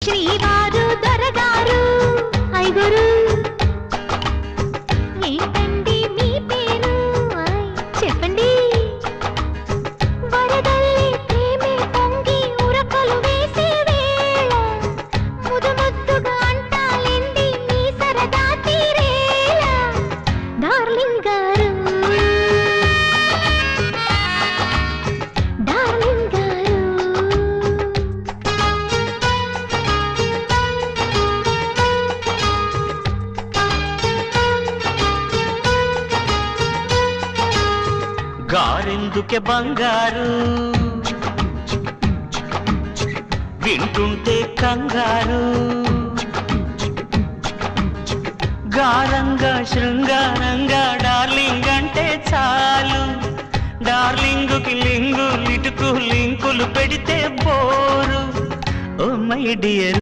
శ్రీవారు దొరగారు ఐగురు ఏంటండి మీ పేరు చెప్పండి వరదల్లి ప్రేమే పొంగి ఉరకలు వేసే వేళ ముదు ముద్దుగా అంటాలేండి మీ సరదా తీరేలా డార్లింగ్ గారు గారెందుకే బంగారు వింటుంటే కంగారు గారంగా శృంగారంగా డార్లింగ్ అంటే చాలు డార్లింగుకి లింగు లిటుకు లింకులు పెడితే బోరు ఓ మై డియర్